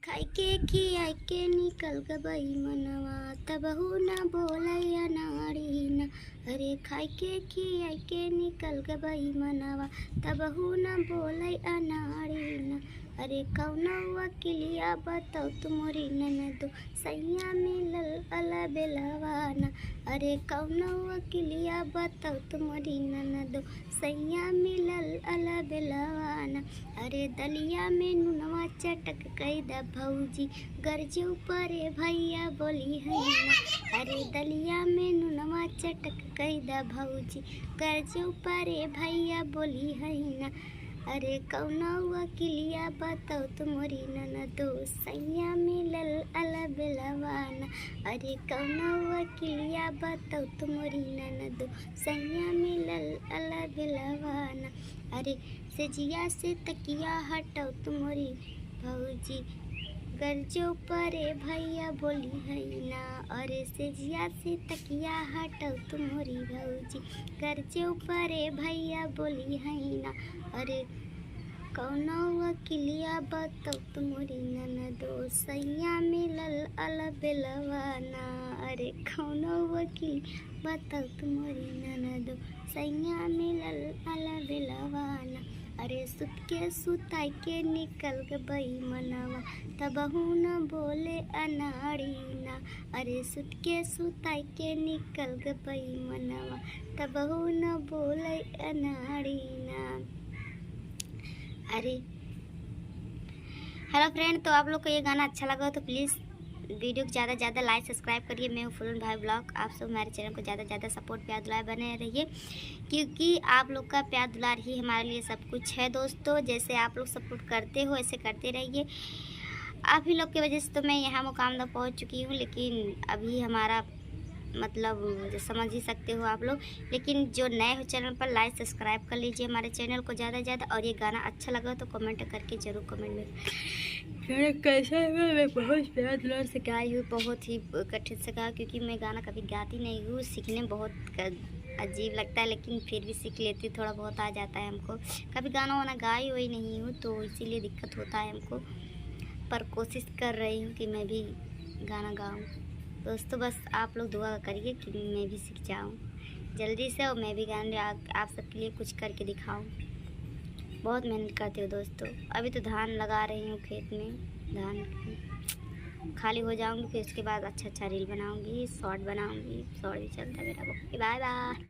खाई के खियाई के निकल गई मनवा तबहू न बोलैया नारी न। अरे खाई के खियाई के निकल गई मनवा तबहू न बोलैया नारी न। अरे कौनो वकीलिया बताओ तुमरी ननदो सैया मिलल अला बेलवाना। अरे कौनो वकीलिया बताओ तुमरी ननदो सैया मिलल अला बेलवाना। अरे दलिया में नुनवा चटक कई द भौजी गरजे ऊपरे भैया बोली है ना। अरे दलिया में नुनवा चटक कई द भौजी गरजे ऊपरे भैया बोली है ना। अरे कौनो वकीलिया बताओ तुमरी ननदो सैया मिलल अला बेलवाना। अरे कौनो वकीलिया बताओ तुमरी ननदो सैया मिलल अला बेलवाना। अरे सेजिया से तकिया हटाओ तुमरी भौजी गरजे ऊपरे भैया बोली है ना। अरे सेजिया से तकिया हटाओ तुमरी भौजी गरजे ऊपरे भैया बोली है ना। अरे कौनो वकीलिया बताओ तुमरी ननदो सैया मिलल अला बेलवाना। अरे कौनो वकील बताओ तुमरी ननदो सैया मिलल अला बेलवाना। अरे सुत के सुताई के निकल गई मनवा तबहू न बोले अनाड़ी ना। अरे सुत के सुताई के निकल गई मनवा तबहू न बोले अनाड़ी ना। अरे हेलो फ्रेंड, तो आप लोग को ये गाना अच्छा लगा तो प्लीज़ वीडियो को ज़्यादा से ज़्यादा लाइक सब्सक्राइब करिए। मैं हूँ फुलन भाई ब्लॉग। आप सब हमारे चैनल को ज़्यादा से ज़्यादा सपोर्ट प्यार दुलार बने रहिए, क्योंकि आप लोग का प्यार दुलार ही हमारे लिए सब कुछ है दोस्तों। जैसे आप लोग सपोर्ट करते हो ऐसे करते रहिए। आप ही लोग की वजह से तो मैं यहाँ मुकाम तक पहुँच चुकी हूँ, लेकिन अभी हमारा मतलब जो समझ ही सकते हो आप लोग। लेकिन जो नए हो चैनल पर लाइक सब्सक्राइब कर लीजिए हमारे चैनल को ज़्यादा से ज़्यादा। और ये गाना अच्छा लगा तो कमेंट करके ज़रूर कमेंट में कैसा है। मैं बहुत प्यार दुलार से गाई हूँ, बहुत ही कठिन से गा, क्योंकि मैं गाना कभी गाती नहीं हूँ। सीखने में बहुत अजीब लगता है, लेकिन फिर भी सीख लेती, थोड़ा बहुत आ जाता है हमको। कभी गाना वाना गाई हुई नहीं हूँ तो इसीलिए दिक्कत होता है हमको, पर कोशिश कर रही हूँ कि मैं भी गाना गाऊँ दोस्तों। बस आप लोग दुआ करिए कि मैं भी सीख जाऊँ जल्दी से, और मैं भी गाने आप सबके लिए कुछ करके दिखाऊँ। बहुत मेहनत करती हूँ दोस्तों। अभी तो धान लगा रही हूँ खेत में, धान खाली हो जाऊँगी फिर उसके बाद अच्छा अच्छा रील बनाऊँगी, शॉर्ट बनाऊँगी। शॉर्ट भी चलता है मेरा। Bye bye.